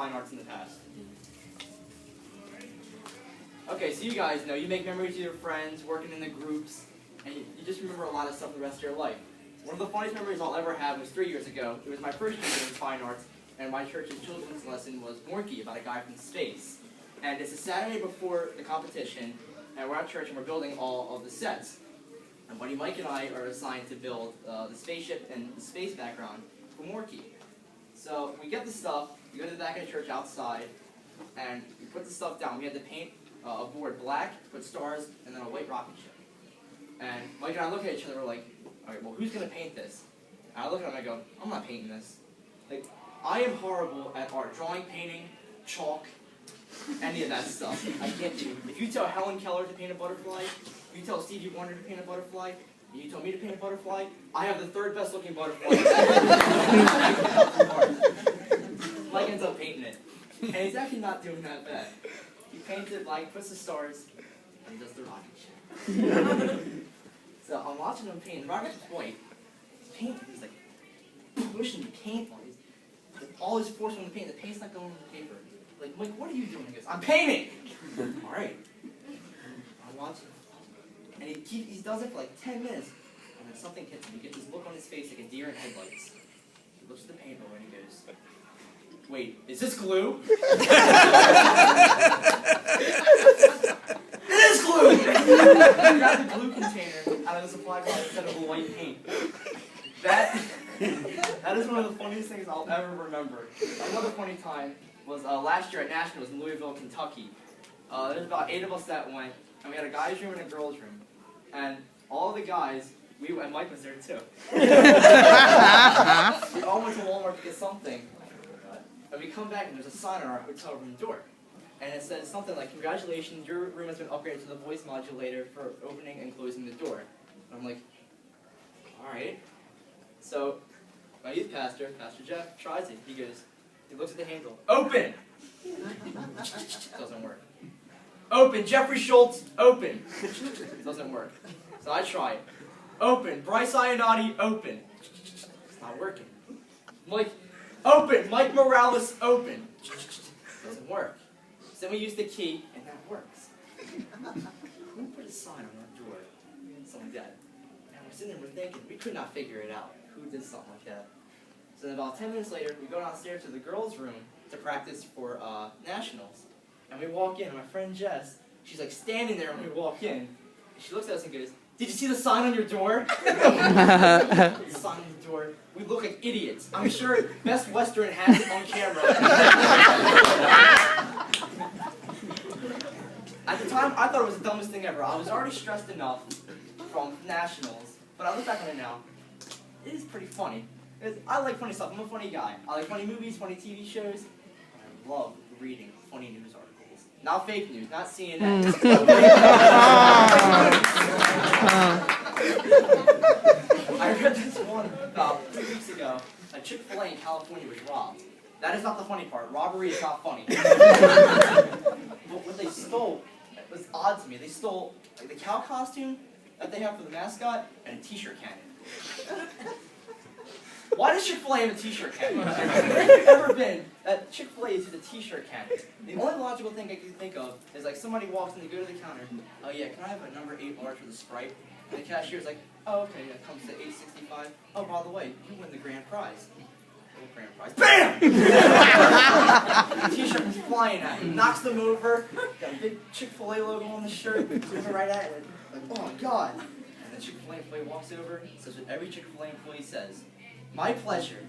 fine arts in the past? Okay, so you guys know you make memories with your friends, working in the groups, and you just remember a lot of stuff the rest of your life. One of the funniest memories I'll ever have was 3 years ago. It was my first year in fine arts, and my church's children's lesson was Morky, about a guy from space. And it's a Saturday before the competition, and we're at church and we're building all of the sets. And Buddy Mike and I are assigned to build the spaceship and the space background for Morky. So we get the stuff, we go to the back of the church outside, and we put the stuff down. We had to paint a board black, put stars, and then a white rocket ship. And Mike and I look at each other, we're like, all right, well, who's going to paint this? And I look at him and I go, I'm not painting this. Like, I am horrible at art. Drawing, painting, chalk, any of that stuff. I can't do. If you tell Helen Keller to paint a butterfly, if you tell Stevie Wonder to paint a butterfly, and you tell me to paint a butterfly, I have the third best looking butterfly. Mike ends up painting it. And he's actually not doing that bad. He paints it black, puts the stars, and does the rocket ship. So I'm watching him paint. The rocket's white. He's painting. He's like pushing the paint on. He's like, all his force on the paint. The paint's not going on the paper. Like, Mike, what are you doing? He goes, I'm painting! All right. I'm watching. And he does it for like 10 minutes. And then something hits him. He gets this look on his face like a deer in headlights. He looks at the paint roller and he goes, wait, is this glue? It is glue! He grabbed the glue container out of the supply box instead of the white paint. That is one of the funniest things I'll ever remember. Another funny time was last year at Nationals in Louisville, Kentucky. There's about 8 of us that went, and we had a guy's room and a girl's room. And all of the guys, and Mike was there too. We all went to Walmart to get something. And we come back and there's a sign on our hotel room door. And it says something like, congratulations, your room has been upgraded to the voice modulator for opening and closing the door. And I'm like, alright. So, my youth pastor, Pastor Jeff, tries it. He looks at the handle. Open! Doesn't work. Open! Jeffrey Schultz, open! Doesn't work. So I try it. Open! Brice Iannotti, open! It's not working. Mike, open! Mike Morales, open! Doesn't work. So then we use the key, and that works. Who put a sign on our door? Something like that. And we're sitting there, we're thinking, we could not figure it out. Who did something like that? So then about 10 minutes later, we go downstairs to the girls' room to practice for Nationals. And we walk in, and my friend Jess, she's like standing there when we walk in. And she looks at us and goes, did you see the sign on your door? The sign on the door. We look like idiots. I'm sure Best Western has it on camera. At the time, I thought it was the dumbest thing ever. I was already stressed enough from Nationals, but I look back on it now. It is pretty funny. I like funny stuff. I'm a funny guy. I like funny movies, funny TV shows. I love reading funny news articles. Not fake news, not CNN. I read this one about 3 weeks ago. A Chick-fil-A in California was robbed. That is not the funny part. Robbery is not funny. But what they stole was odd to me. They stole like, the cow costume that they have for the mascot and a t-shirt cannon. Why does Chick-fil-A have a t-shirt cannon? It's ever been that Chick-fil-A is a t-shirt cannon. The only logical thing I can think of is like somebody walks in to go to the counter. Oh yeah, can I have a number 8 large with a Sprite? And the cashier's like, oh okay, that comes to $8.65. Oh, by the way, you win the grand prize. Oh, grand prize. BAM! The t-shirt was flying at him. Knocks them over. Got a big Chick-fil-A logo on the shirt. Moving right at it. Like, oh my god. And the Chick-fil-A employee walks over, says what every Chick-fil-A employee says. My pleasure.